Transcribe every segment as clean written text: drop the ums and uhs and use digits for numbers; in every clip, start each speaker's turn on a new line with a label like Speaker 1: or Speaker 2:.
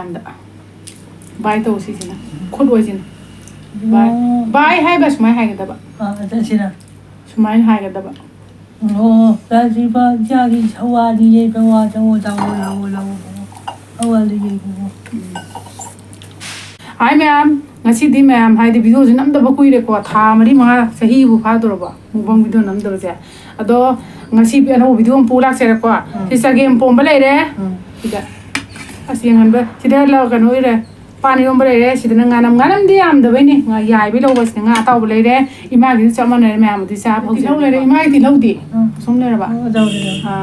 Speaker 1: ꯀꯥꯟꯗ ꯕꯥꯏ ꯇꯧꯁꯤꯁꯤꯅ ꯈꯨꯠꯂꯣꯏꯁꯤꯅ ꯕꯥꯏ ꯍꯥꯏꯕ ꯁꯨꯃꯥꯏꯅ ꯍꯥꯏꯒꯗꯕ
Speaker 2: ꯑꯁꯤꯅ
Speaker 1: ꯁꯨꯃꯥꯏꯅ ꯍꯥꯏꯒꯗꯕ
Speaker 2: ꯔꯥꯖꯤꯕ ꯖꯥꯒꯤ ꯍꯋꯥꯗꯤ ꯌꯩꯕ ꯋꯥꯗꯧ ꯇꯧ ꯂꯥꯎ ꯍꯋꯥꯗꯤ ꯌꯩꯕ
Speaker 1: ꯍꯥꯏ ꯃꯌꯥꯝ ꯉꯁꯤꯗꯤ ꯃꯌꯥꯝ ꯍꯥꯏꯗꯤ ꯚꯤꯗꯤꯑꯣꯁꯤ ꯅꯝꯗꯕ ꯀꯨꯏꯔꯦꯀꯣ ꯊꯥ 4-5 ꯆꯍꯤꯕꯨ ꯐꯥꯗꯣꯔꯕ ꯃꯨꯛꯕꯥꯡ ꯚꯤꯗꯤꯑꯣ ꯅꯝꯗꯕꯁꯦ ꯑꯗꯣ ꯉꯁꯤ ꯑꯅꯧꯕ ꯚꯤꯗꯤꯑꯣ ꯑꯃ ꯄꯨ ꯂꯥꯛꯆꯔꯦꯀꯣ ꯁꯤ ꯆꯒꯦꯝꯄꯣꯝꯕ ꯂꯩꯔꯦ ꯁꯤꯗ ꯑꯁ ꯌꯦꯡꯍꯟꯕ ꯁꯤꯗ ꯀꯩꯅꯣ ꯂꯩꯔꯦ ꯄꯥꯟ ꯏꯔꯣꯝꯕ ꯂꯩꯔꯦ ꯁꯤꯗꯅ ꯉꯥꯅꯝꯗꯤ ꯌꯥꯝꯗꯕꯩꯅꯦ ꯌꯥꯏꯕꯩ ꯂꯧꯕꯁꯤꯗ ꯉꯥ ꯑꯇꯥꯎꯕ ꯂꯩꯔꯦ ꯏꯃꯥꯒꯤꯁꯨ ꯆꯞ ꯃꯥꯟꯅꯔꯦ ꯃꯌꯥꯝꯕꯨꯗꯤ ꯆꯥꯕ ꯍꯧꯖꯤꯛ ꯇꯤꯜꯍꯧ ꯂꯩꯔꯦ ꯏꯃꯥꯒꯤ ꯇꯤꯜꯍꯧꯗꯤ ꯁꯨꯝ ꯂꯩꯔꯕ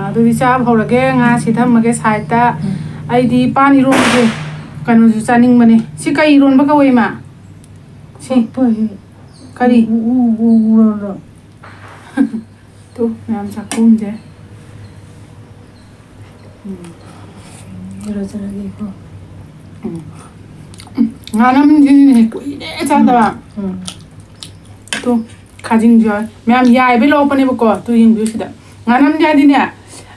Speaker 1: ꯑꯗꯨꯗꯤ ꯆꯥꯕ ꯍꯧꯔꯒꯦ ꯉꯥꯁꯤ ꯊꯝꯃꯒꯦ ꯁꯥꯏꯗꯇ ꯑꯩꯗꯤ ꯄꯥꯟ ꯏꯔꯣꯝꯕꯁꯦ ꯀꯩꯅꯣꯁꯨ ꯆꯥꯅꯤꯡꯕꯅꯦ ꯁꯤ ꯀꯩ ꯏꯔꯣꯟꯕ ꯀꯧꯏ ꯏꯃꯥ ꯁꯤ ꯀꯔꯤ ꯇꯨ ꯃꯌꯥꯝ ꯆꯥꯛꯈꯨꯝꯁꯦ ꯉꯥꯅꯝꯁꯤꯅꯦ ꯀꯨꯏꯔꯦ ꯆꯥꯗꯕ ꯇꯨ ꯈꯥꯖꯤꯡꯁꯨ ꯌꯥꯎꯋꯦ ꯃꯌꯥꯝ ꯌꯥꯏꯕꯩ ꯂꯧꯔꯛꯄꯅꯦꯕꯀꯣ ꯇꯨ ꯌꯦꯡꯕꯤꯌꯨ ꯁꯤꯗ ꯉꯥꯅꯝꯁꯦ ꯍꯥꯏꯗꯤꯅꯦ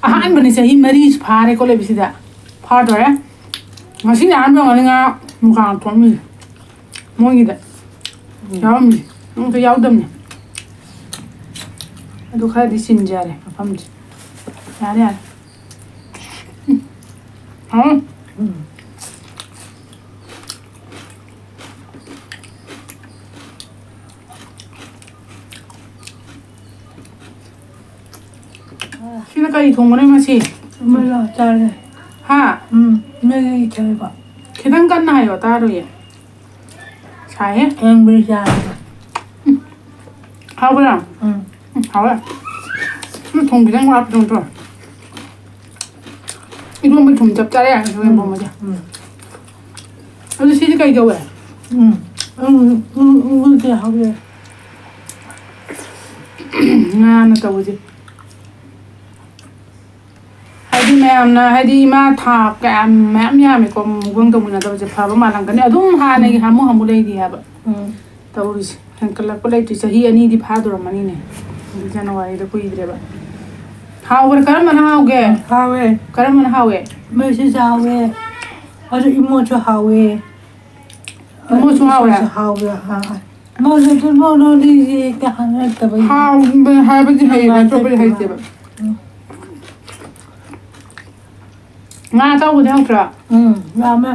Speaker 1: ꯑꯍꯥꯟꯕꯅꯦ ꯆꯍꯤ 4 ꯐꯥꯔꯦꯀꯣ ꯂꯩꯕꯁꯤꯗ ꯐꯥꯗꯣꯔꯦ ꯉꯁꯤꯅ ꯑꯍꯥꯟꯕ ꯑꯣꯏꯔꯝꯒꯅꯤ ꯉꯥ ꯃꯨꯀꯥ ꯊꯣꯛꯑꯝꯃꯤꯁꯦ ꯃꯣꯏꯒꯤꯗ ꯌꯥꯎꯔꯝꯃꯤꯁꯦ ꯑꯝꯇ ꯌꯥꯎꯗꯕꯅꯦ ꯑꯗꯨ ꯈꯔꯗꯤ ꯆꯤꯟꯖꯔꯦ ꯃꯐꯝꯁꯦ ꯌꯥꯔꯦ ꯌꯥꯔꯦ sini kali thong mana masih
Speaker 2: Mala tare.
Speaker 1: ha
Speaker 2: Mala tare ba.
Speaker 1: Khidang kan na yo ta ro ye sai
Speaker 2: Yang berja.
Speaker 1: hao ba hao la thong khidang wa thong to ibu mai thong chap cha ya so em bom ma ja sini kali go ya
Speaker 2: Ke hao ye.
Speaker 1: nga na ta wuji hadi mayamna hadi ma tha ka mayam ya me ko mugong to muna ta je pha ba malang kan adum ha ne hamu lei di ha ba tawris hankala ko lei ti sahi ani di pha dur mani ne di January da ko idre ba hawer karam mana hauge
Speaker 2: Hawe.
Speaker 1: karam mana hawe
Speaker 2: Me se hawe. Ado imo cho hawe.
Speaker 1: mo su hawe
Speaker 2: Hawe ha. Mo se to mo no di ka hana ta ba.
Speaker 1: ha ba ji hai ba to ba hai te ba nga tau bu hau tra
Speaker 2: Rama.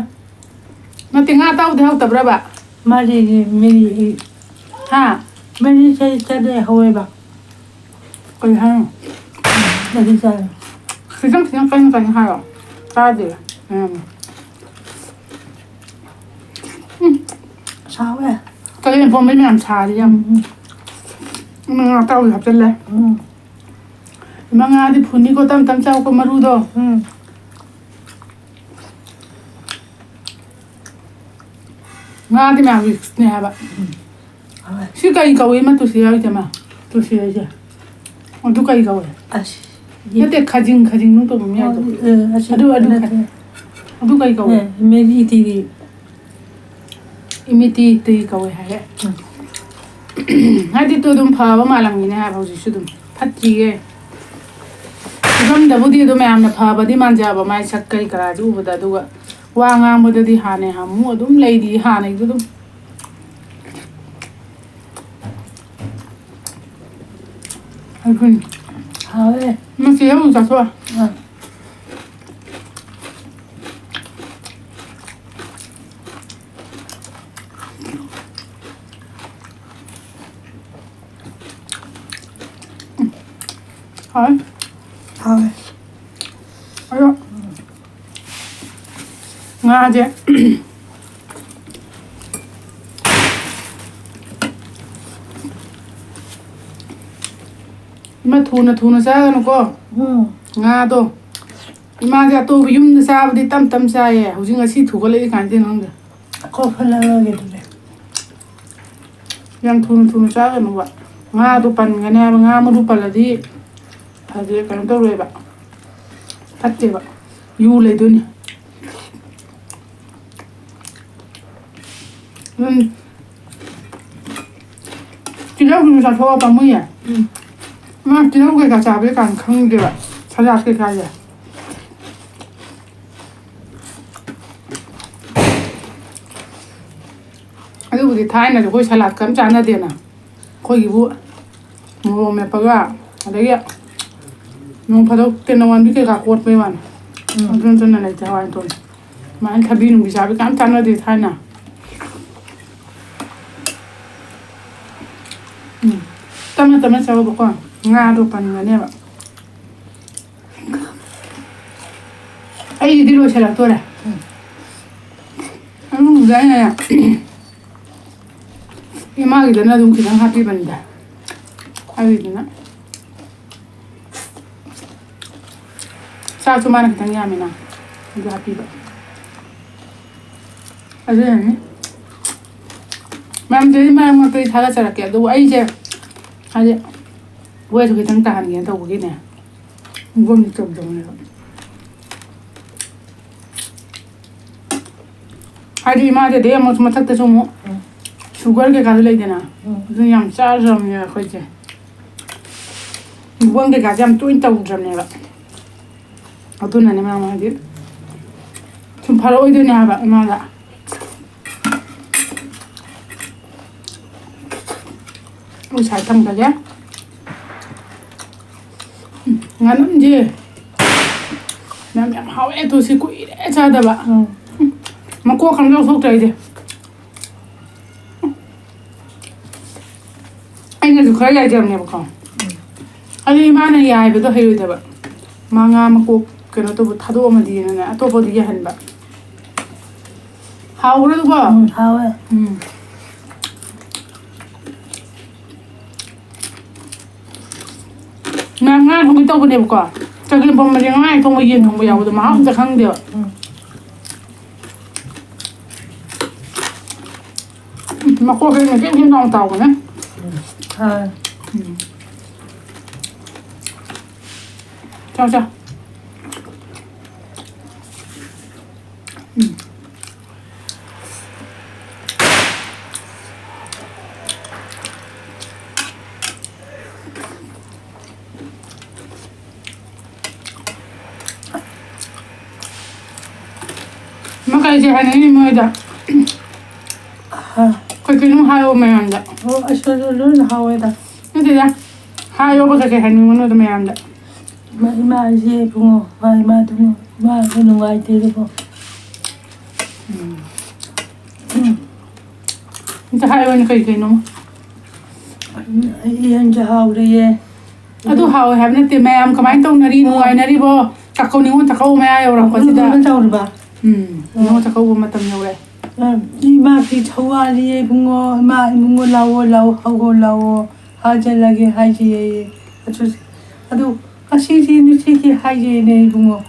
Speaker 1: na ti nga tau de hau ta bra ba
Speaker 2: Mari meri.
Speaker 1: ha
Speaker 2: Meri se de hawe ba.
Speaker 1: ko ha
Speaker 2: Mari sa.
Speaker 1: khidang kan ha yo ta de
Speaker 2: Sawe.
Speaker 1: cái này phong mấy làm xà đi em mà tao học chân lên mà ngà thì phun đi có tâm tâm sao có maru đâu ngà thì mẹ việc này bạn chứ cái cầu ấy mà tôi xíu chứ mà tôi xíu chứ ông tôi cái cầu ấy nó để khajing nó tôi muốn nhau rồi ông tôi cái cầu ấy
Speaker 2: Meri ti.
Speaker 1: imiti tui kawai hai hadi to dum pha ba malang ni ha bauji su dum phatji ge dum da budi do mayam na pha ba di manja ba mai sak kai kara ju bu da du ga wa nga mu da di ha ne ha mu dum lei di ha ne du dum akun
Speaker 2: Hawe.
Speaker 1: ma si ha mu sa so Thôi.
Speaker 2: Hawe.
Speaker 1: Ayo. Nga je. Ima thuna sa no ko. Nga to. Ima ja to yum da sa di tam sa ye. Hujing asi thu ko le kan te nong da.
Speaker 2: Ko phala lo ge de.
Speaker 1: Yang thuna sa no ba. Nga to pan nga na nga ma ru pala di. Hadi kan to re ba. Patte ba. Yu le dun. Chỉ đâu cũng sao thua bằng mươi à? Mà chỉ đâu cái cả chả biết càng không được, sao ra cái cái gì? ꯑꯗꯨꯕꯨꯗꯤ ꯊꯥꯏꯅꯗꯤ ꯑꯩꯈꯣꯏ ꯁꯂꯥꯠ ꯀꯝ ꯆꯥꯟꯅꯗꯦꯅ ꯑꯩꯈꯣꯏꯒꯤꯕꯨ ꯃꯣꯔꯣꯛ ꯃꯦꯠꯄꯒ ꯑꯗꯒꯤ ꯅꯣꯡ ꯐꯥꯗꯣꯛ ꯇꯦꯅꯋꯥꯟꯕꯤ ꯀꯩꯀꯥ ꯀꯣꯠꯄꯩ ꯋꯥꯅꯤ ꯑꯗꯨ ꯅꯠꯇꯅ ꯂꯩꯇꯦ ꯍꯋꯥꯏ ꯊꯣꯡ ꯁꯨꯃꯥꯏꯅ ꯊꯕꯤ ꯅꯨꯡꯕꯤ ꯆꯥꯕꯤ ꯀꯝ ꯆꯥꯟꯅꯗꯦ ꯊꯥꯏꯅ ꯇꯞꯅ ꯇꯞꯅ ꯆꯥꯎꯕꯀꯣ ꯉꯥꯗꯣ ꯄꯟꯒꯅꯦꯕ ꯑꯩꯒꯤꯗꯤ ꯂꯣꯏꯁꯤꯜꯂꯛꯇꯣꯔꯦ ꯑꯗꯨꯝ ꯑꯩꯅ ꯏꯃꯥꯒꯤꯗꯅ ꯑꯗꯨꯝ ꯈꯤꯇꯪ ꯍꯥꯞꯄꯤꯕꯅꯤꯗ ꯑꯩꯒꯤꯗꯨꯅ ꯆꯥꯛꯁꯨ ꯃꯥꯅ ꯈꯤꯇꯪ ꯌꯥꯝꯃꯤꯅ ꯑꯗꯨ ꯍꯥꯞꯄꯤꯕ ꯑꯗꯨꯅꯅꯤ ꯃꯌꯥꯝꯗꯗꯤ ꯃꯔꯛ ꯃꯔꯛꯇꯗꯤ ꯊꯥꯒꯠꯆꯔꯛꯀꯦ ꯑꯗꯨꯕꯨ ꯑꯩꯁꯦ ꯍꯥꯏꯗꯤ ꯋꯦꯠꯁꯨ ꯈꯤꯇꯪ ꯇꯥꯍꯟꯒꯦꯅ ꯇꯧꯕꯒꯤꯅꯦ ꯒꯣꯝꯗꯤ ꯇꯧꯗꯕꯅꯦꯕ ꯍꯥꯏꯗꯤ ꯏꯃꯥꯗꯗꯤ ꯑꯃꯨꯛ ꯃꯊꯛꯇꯁꯨ ꯑꯃꯨꯛ ꯁꯨꯒꯔ ꯀꯩꯀꯥꯁꯨ ꯂꯩꯗꯅ ꯑꯗꯨꯅ ꯌꯥꯝ ꯆꯥꯗ꯭ꯔꯕꯅꯦꯕ ꯑꯩꯈꯣꯏꯁꯦ ꯃꯨꯛꯕꯥꯡ ꯀꯩꯀꯥꯁꯦ ꯌꯥꯝ ꯇꯣꯏꯅ ꯇꯧꯗ꯭ꯔꯕꯅꯦꯕ ꯑꯗꯨꯅꯅꯦ ꯃꯌꯥꯝ ꯍꯥꯏꯗꯤ ꯁꯨꯝ ꯐꯔꯛꯑꯣꯏꯗꯣꯏꯅꯦ ꯍꯥꯏꯕ ꯏꯃꯥꯗ ꯑꯩ ꯁꯥꯏ ꯊꯝꯈ꯭ꯔꯒꯦ ꯉꯥꯅꯝꯁꯦ ꯌꯥꯝ ꯍꯥꯎꯋꯦ ꯑꯗꯨ ꯁꯤ ꯀꯨꯏꯔꯦ ꯆꯥꯗꯕ ꯃꯀꯣꯛ ꯈꯪ ꯂꯧꯊꯣꯛꯇ꯭ꯔꯦ ꯑꯩꯗꯤ ꯑꯩꯅꯁꯨ ꯈꯔ ꯌꯥꯏꯖꯕꯅꯦꯕꯀꯣ ꯑꯗꯨ ꯏꯃꯥꯅ ꯌꯥꯏꯕꯗꯣ ꯍꯩꯔꯣꯏꯗꯕ ꯃꯥ ꯉꯥ ꯃꯀꯣꯛ ꯀꯩꯅꯣ ꯇꯧꯕ ꯊꯥꯗꯣꯛꯑꯝꯃꯗꯤꯅꯅꯦ ꯑꯇꯣꯞꯄꯗꯤ ꯌꯥꯍꯟꯕ ꯍꯥꯎꯕ꯭ꯔꯣ ꯑꯗꯨꯕꯣ
Speaker 2: ꯍꯥꯎꯋꯦ
Speaker 1: ꯉꯥ ꯊꯣꯡꯕ ꯇꯧꯕꯅꯦꯕꯀꯣ ꯆꯒꯦꯝꯄꯣꯝꯕꯁꯦ ꯉꯥ ꯊꯣꯡꯕ ꯌꯦꯟ ꯊꯣꯡꯕ ꯌꯥꯎꯕꯗꯣ ꯃꯍꯥꯎ ꯑꯝꯇ ꯈꯪꯗꯦꯕ ꯃꯀꯣꯛ ꯀꯩꯅ ꯀꯦꯝ ꯂꯥꯎꯅ ꯇꯥꯎꯕꯅꯦ ꯆꯥꯎ ꯆꯥꯎ ꯃꯀꯩꯁꯦ ꯍꯥꯏꯅꯩꯅꯤ ꯃꯣꯏꯗ ꯀꯩꯅꯣ ꯍꯥꯏꯌꯣ ꯃꯌꯥꯝꯗ
Speaker 2: ꯑꯩꯁꯨ ꯂꯣꯏꯅ ꯍꯥꯎꯋꯦꯗ
Speaker 1: ꯅꯠꯇꯦꯗ ꯍꯥꯏꯌꯣꯕ ꯀꯩꯀꯩ ꯍꯥꯏꯅꯤꯡꯕꯅꯣꯗ ꯃꯌꯥꯝꯗ
Speaker 2: 이마지 붕어 이마도 이마도 누가이들고
Speaker 1: 인자 하이원이 그이노
Speaker 2: 이현자 하우리에
Speaker 1: ꯑꯗꯨ ꯍꯥꯎꯋꯦ ꯍꯥꯏꯕ ꯅꯠꯇꯦ ꯃꯌꯥꯝ ꯀꯃꯥꯏꯅ ꯇꯧꯅꯔꯤ ꯅꯨꯡꯉꯥꯏꯅꯔꯤꯕꯣ ꯆꯥꯛꯀꯧ ꯅꯤꯉꯣꯜ ꯆꯥꯛꯀꯧꯕ ꯃꯌꯥ ꯌꯧꯔꯛꯄꯁꯤꯗ
Speaker 2: ꯆꯥꯎꯔꯕ
Speaker 1: ꯅꯤꯉꯣꯜ ꯆꯥꯛꯀꯧꯕ ꯃꯇꯝ ꯌꯧꯔꯦ
Speaker 2: 이마기 저와리에 붕어 이마 붕어 라오 하고 라오 하젤라게 하지에 아주 아시지 누치기 하지에 붕어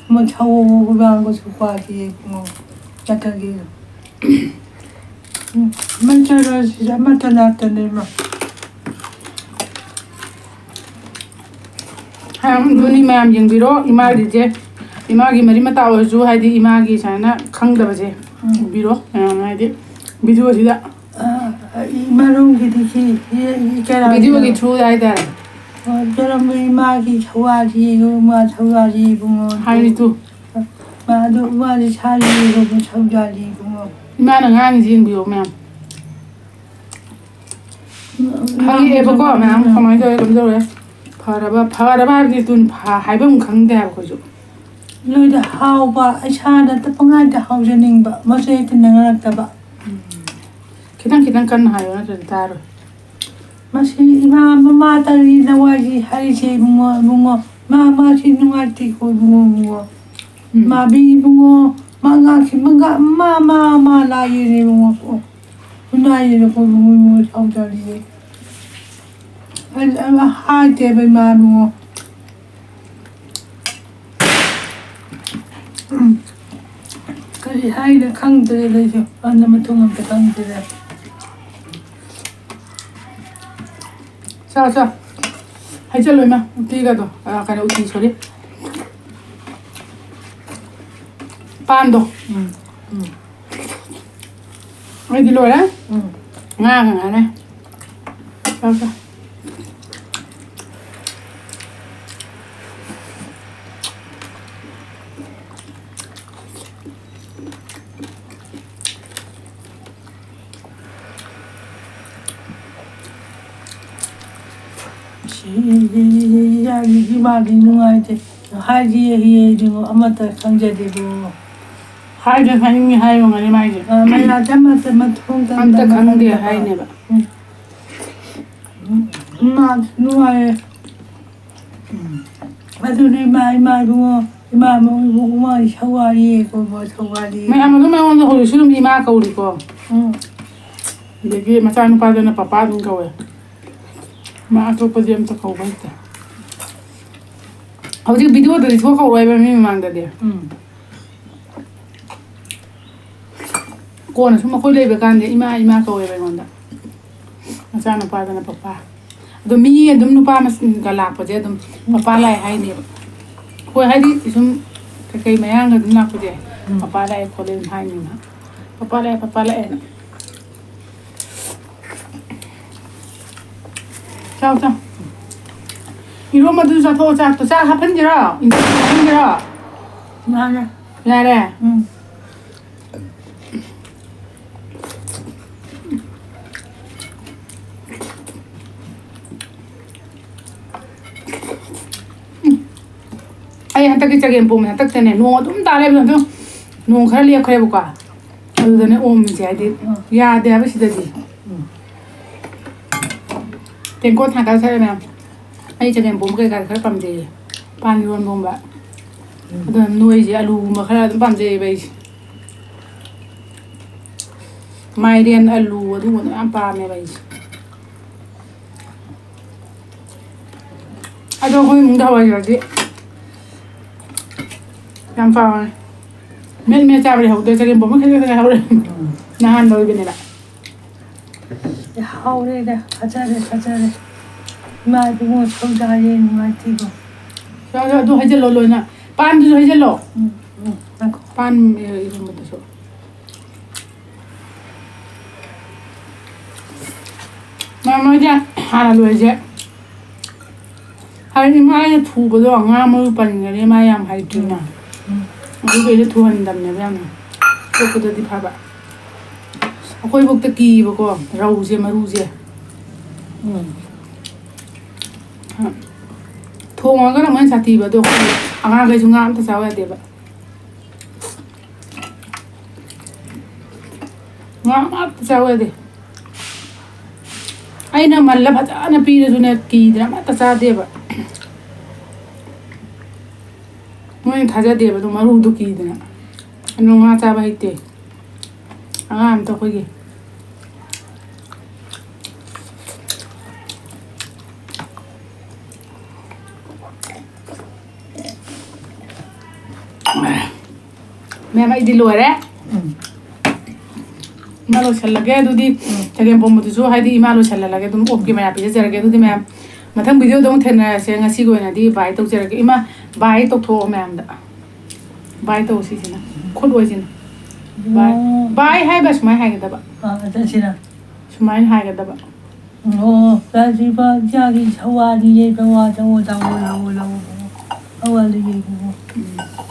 Speaker 2: 뭐 차오 그런 거 좋아하지 붕어 약하게 만져라 진짜 맞다 나왔더니 막
Speaker 1: ꯑꯗꯨꯅꯤ ꯃꯌꯥꯝ ꯌꯦꯡꯕꯤꯔꯣ ꯏꯃꯥꯒꯤꯁꯦ ꯏꯃꯥꯒꯤ ꯃꯔꯤ ꯃꯇꯥ ꯑꯣꯏꯔꯁꯨ ꯍꯥꯏꯗꯤ ꯏꯃꯥꯒꯤ ꯁꯨꯃꯥꯏꯅ ꯈꯪꯗꯕꯁꯦ ꯎꯕꯤꯔꯣ ꯃꯌꯥꯝ ꯍꯥꯏꯗꯤ ꯚꯤꯗꯤꯑꯣꯁꯤꯗ
Speaker 2: 이마롱기듯이
Speaker 1: ꯚꯤꯗꯤꯑꯣꯒꯤ ꯊ꯭ꯔꯨꯗ ꯍꯥꯏꯇꯥꯔꯦ
Speaker 2: 저런 이마기 저와리 뭐 저와리 붕어
Speaker 1: 하이리도
Speaker 2: 마도 마리 살리고 저와리 붕어
Speaker 1: 이마는 ꯉꯥꯡꯉꯤꯁꯤ ꯌꯦꯡꯕꯤꯌꯣ ꯃꯌꯥꯝ ꯍꯪꯉꯛꯑꯦꯕꯀꯣ ꯃꯌꯥꯝ ꯀꯃꯥꯏꯅ ꯇꯧꯔꯦ ꯀꯝꯗꯧꯔꯦ ꯐꯔꯕ ꯍꯥꯏꯕꯗꯤ ꯇꯨꯟ ꯍꯥꯏꯐꯝ ꯈꯪꯗꯦ ꯍꯥꯏꯕ ꯑꯩꯈꯣꯏꯁꯨ
Speaker 2: ꯂꯣꯏꯗ ꯍꯥꯎꯕ ꯏꯁꯥꯗ ꯄꯪꯉꯥꯏꯗ ꯍꯥꯎꯖꯅꯤꯡꯕ ꯃꯁꯤ ꯍꯦꯛꯇ ꯅꯪꯉꯛꯇꯕ
Speaker 1: ꯈꯤꯇꯪ ꯈꯤꯇꯪ ꯀꯟꯅ ꯍꯥꯏꯌꯣ ꯅꯠꯇ꯭ꯔꯗꯤ ꯇꯥꯔꯣꯏ
Speaker 2: ꯃꯁꯤ ꯏꯃꯥ ꯃꯃꯥ ꯇꯔꯤ ꯅꯋꯥꯏꯒꯤ ꯍꯥꯏꯔꯤꯁꯦ ꯏꯕꯨꯡꯉꯣ ꯃꯥꯁꯤ ꯅꯨꯡꯉꯥꯏꯇꯦꯀꯣ ꯏꯕꯨꯡꯉꯣ ꯃꯥꯕꯤ ꯏꯕꯨꯡꯉꯣ ꯉꯥꯛꯁꯤ ꯃꯥ ꯂꯥꯏꯌꯦꯅꯦ 이bungꯉꯣ ꯅꯥꯏꯌꯦꯅꯀꯣ 이bungꯉꯣ ꯁꯥꯎꯖꯔꯤꯌꯦ 하이데베 마누 그리 하이를 강들에 대해서 만나면 통한테 강들에
Speaker 1: 자 하이젤로 이마 우티가도 그냥 우티 소리 반도 어디 로래? 나가네 자
Speaker 2: ꯌꯥꯒꯤ ꯏꯃꯥꯗꯤ ꯅꯨꯡꯉꯥꯏꯇꯦ ꯍꯥꯏꯗꯤ ꯍꯌꯦꯡꯗꯨ ꯑꯃꯠꯇ ꯈꯪꯖꯗꯦꯕꯣ
Speaker 1: ꯍꯥꯏꯗ ꯍꯥꯏꯅꯤꯡꯉꯤ ꯍꯥꯏꯕ ꯉꯅꯤ ꯃꯥꯏꯁꯦ
Speaker 2: ꯃꯩꯔꯥꯗ ꯃꯊꯣꯡ
Speaker 1: ꯑꯝꯇ ꯈꯪꯗꯦ ꯍꯥꯏꯅꯦꯕ
Speaker 2: ꯅꯨꯡꯉꯥꯏꯌꯦ ꯑꯗꯨꯅ ꯏꯃꯥ ꯏꯕꯨꯡꯉꯣ ꯏꯃꯥ ꯏꯕꯨꯡꯉꯣ ꯁꯧꯋꯥꯔꯤꯀꯣ ꯁꯧꯋꯥꯔꯤ
Speaker 1: ꯃꯌꯥꯝ ꯑꯗꯨꯝ ꯑꯩꯉꯣꯟꯗ ꯍꯧꯖꯤꯛꯁꯨ ꯑꯗꯨꯝ ꯏꯃꯥ ꯀꯧꯔꯤꯀꯣ ꯑꯗꯒꯤ ꯃꯆꯥꯅꯨꯄꯥꯗꯨꯅ ꯄꯄꯥ ꯑꯗꯨꯝ ꯀꯧꯋꯦ ꯃꯥ ꯑꯇꯣꯞꯄꯗꯤ ꯑꯝꯇ ꯀꯧꯕ ꯍꯩꯇꯦ ꯍꯧꯖꯤꯛ ꯚꯤꯗꯤꯑꯣꯗꯗꯤ ꯊꯣꯛ ꯀꯧꯔꯣꯏꯕ ꯃꯤ ꯃꯃꯥꯡꯗꯗꯤ ꯀꯣꯟꯅ ꯁꯨꯝ ꯑꯩꯈꯣꯏ ꯂꯩꯕ ꯀꯥꯟꯗ ꯏꯃꯥ ꯀꯧꯋꯦꯕ ꯑꯩꯉꯣꯟꯗ ꯃꯆꯥꯅꯨꯄꯥꯗꯨꯅ ꯄꯄꯥ ꯑꯗꯣ ꯃꯤ ꯑꯗꯨꯝ ꯅꯨꯄꯥ ꯃꯁꯤꯡꯒ ꯂꯥꯛꯄꯁꯦ ꯑꯗꯨꯝ ꯄꯄꯥ ꯂꯥꯛꯑꯦ ꯍꯥꯏꯅꯦꯕ ꯍꯣꯏ ꯍꯥꯏꯗꯤ ꯁꯨꯝ ꯀꯩꯀꯩ ꯃꯌꯥꯡꯒ ꯑꯗꯨꯝ ꯂꯥꯛꯄꯁꯦ ꯄꯄꯥ ꯂꯥꯛꯑꯦ ꯈꯣꯠꯂꯦ ꯑꯗꯨꯝ ꯍꯥꯏꯅꯤꯅ ꯄꯄꯥ ꯂꯥꯛꯑꯦꯅ ꯆꯥꯎ 이러면 자 더 자 또 자 하편지라 인제 하편지라 야래 아이 한딱이 chagempomba 한딱때네 농 ꯑꯗꯨꯝ ꯇꯥꯔꯦꯕ 농 ꯈꯔ ꯂꯦꯞꯈ꯭ꯔꯦꯕꯀꯣ ꯑꯗꯨꯗꯅꯦ ꯑꯣꯝꯃꯤꯁꯦ ꯍꯥꯏꯗꯤ ꯌꯥꯗꯦ ꯍꯥꯏꯕ ꯁꯤꯗꯗꯤ ꯇꯦꯡꯀꯣꯠ ꯊꯥꯡꯀꯠ ꯁꯥꯔꯦ ꯃꯌꯥꯝ ꯑꯩ chagempomba ꯀꯩꯀꯥ ꯈꯔ ꯄꯥꯝꯖꯩꯌꯦ ꯄꯥꯟ ꯏꯔꯣꯟꯕꯒꯨꯝꯕ ꯑꯗꯨꯅ ꯅꯣꯏꯁꯦ ꯑꯂꯨꯒꯨꯝꯕ ꯈꯔ ꯑꯗꯨꯝ ꯄꯥꯝꯖꯩꯌꯦꯕ ꯑꯩꯁꯦ ꯃꯥꯏꯔꯦꯟ ꯑꯂꯨ ꯑꯗꯨꯒꯨꯝꯕꯗꯣ ꯌꯥꯝ ꯄꯥꯝꯃꯦꯕ ꯑꯩꯁꯦ ꯑꯗꯣ ꯑꯩꯈꯣꯏ ꯏꯃꯨꯡꯗ ꯍꯋꯥꯏꯖꯥꯔꯗꯤ ꯌꯥꯝ ꯄꯥꯝꯃꯦ ꯃꯦꯠ ꯆꯥꯕꯗꯤ ꯍꯧꯗꯦ chagempomba ꯈꯖꯤꯛ ꯍꯧꯔꯦ ꯅꯍꯥꯟ ꯂꯣꯏꯕꯅꯦꯕ
Speaker 2: ꯍꯧꯔꯦꯗ ꯐꯖꯔꯦ ꯏꯃꯥ ꯏꯕꯨꯡꯉꯣ ꯁꯧꯖꯥꯔꯦ ꯅꯨꯡꯉꯥꯏꯇꯦꯕꯣ
Speaker 1: ꯑꯗꯨ ꯍꯩꯖꯤꯜꯂꯣ ꯂꯣꯏꯅ ꯄꯥꯟꯗꯨꯁꯨ ꯍꯩꯖꯤꯜꯂꯣ ꯄꯥꯟ 이런것도서 ꯃꯣꯏꯗꯤ ꯍꯥꯟꯅ ꯂꯣꯏꯁꯦ ꯍꯥꯏꯗꯤ ꯃꯥꯅ ꯊꯨꯕꯗꯣ ꯉꯥ ꯃꯔꯨ ꯄꯟꯒꯅꯤ ꯃꯥ ꯌꯥꯝ ꯍꯩꯇ꯭ꯔꯤꯅ ꯑꯗꯨꯒꯩꯗꯤ ꯊꯨꯍꯟꯗꯕꯅꯦꯕ ꯌꯥꯝꯅ ꯑꯇꯣꯞꯄꯗꯗꯤ ꯐꯕ ꯑꯩꯈꯣꯏꯐꯧꯗ ꯀꯤꯕꯀꯣ ꯔꯧꯁꯦ ꯃꯔꯨꯁꯦ ꯊꯣꯡꯉꯒꯅ ꯃꯣꯏꯅ ꯁꯥꯊꯤꯕ ꯑꯗꯣ ꯑꯉꯥꯡꯈꯩꯁꯨ ꯉꯥ ꯑꯝꯇ ꯆꯥꯎ ꯌꯥꯗꯦꯕ ꯉꯥ ꯑꯃꯠꯇ ꯆꯥꯎ ꯌꯥꯗꯦ ꯑꯩꯅ ꯃꯜꯂ ꯐꯖꯅ ꯄꯤꯔꯁꯨꯅꯦ ꯀꯤꯗꯅ ꯑꯃꯠꯇ ꯆꯥꯗꯦꯕ ꯃꯣꯏꯅ ꯊꯥꯖꯗꯦꯕ ꯑꯗꯨ ꯃꯔꯨꯗꯣ ꯀꯤꯗꯅ ꯑꯗꯨ ꯉꯥ ꯆꯥꯕ ꯍꯩꯇꯦ ꯑꯉꯥꯡ ꯑꯝꯇ ꯑꯩꯈꯣꯏꯒꯤ ꯃꯦꯝ ꯑꯩꯗꯤ ꯂꯣꯏꯔꯦ ꯏꯃꯥ ꯂꯣꯏꯁꯜꯂꯒꯦ ꯑꯗꯨꯗꯤ chagempombaꯗꯨꯁꯨ ꯍꯥꯏꯗꯤ ꯏꯃꯥ ꯂꯣꯏꯁꯜꯍꯜꯂꯒꯦ ꯑꯗꯨꯝ ꯑꯣꯞꯀꯤ ꯃꯌꯥ ꯄꯤꯖꯖꯔꯒꯦ ꯑꯗꯨꯗꯤ ꯃꯌꯥꯝ ꯃꯊꯪ ꯚꯤꯗꯤꯑꯣꯗ ꯑꯃꯨꯛ ꯊꯦꯡꯅꯔꯁꯦ ꯉꯁꯤꯒꯤ ꯑꯣꯏꯅꯗꯤ ꯕꯥꯏ ꯇꯧꯖꯔꯒꯦ ꯏꯃꯥ ꯕꯥꯏ ꯇꯧꯊꯣꯛꯑꯣ ꯃꯌꯥꯝꯗ ꯕꯥꯏ ꯇꯧ ꯁꯤꯁꯤꯅ ꯈꯨꯠ ꯑꯣꯏꯁꯤꯅ ꯕꯥꯏ ꯍꯥꯏꯕ ꯁꯨꯃꯥꯏꯅ ꯍꯥꯏꯒꯗꯕ
Speaker 2: ꯑꯁꯤꯅ
Speaker 1: ꯁꯨꯃꯥꯏꯅ ꯍꯥꯏꯒꯗꯕ
Speaker 2: ꯔꯥꯖꯤꯕ ꯖꯥꯒꯤ ꯁꯋꯥꯔꯤ ꯌꯩꯕ ꯋꯥꯗ ꯍꯋꯥꯂꯤ ꯌꯩꯕ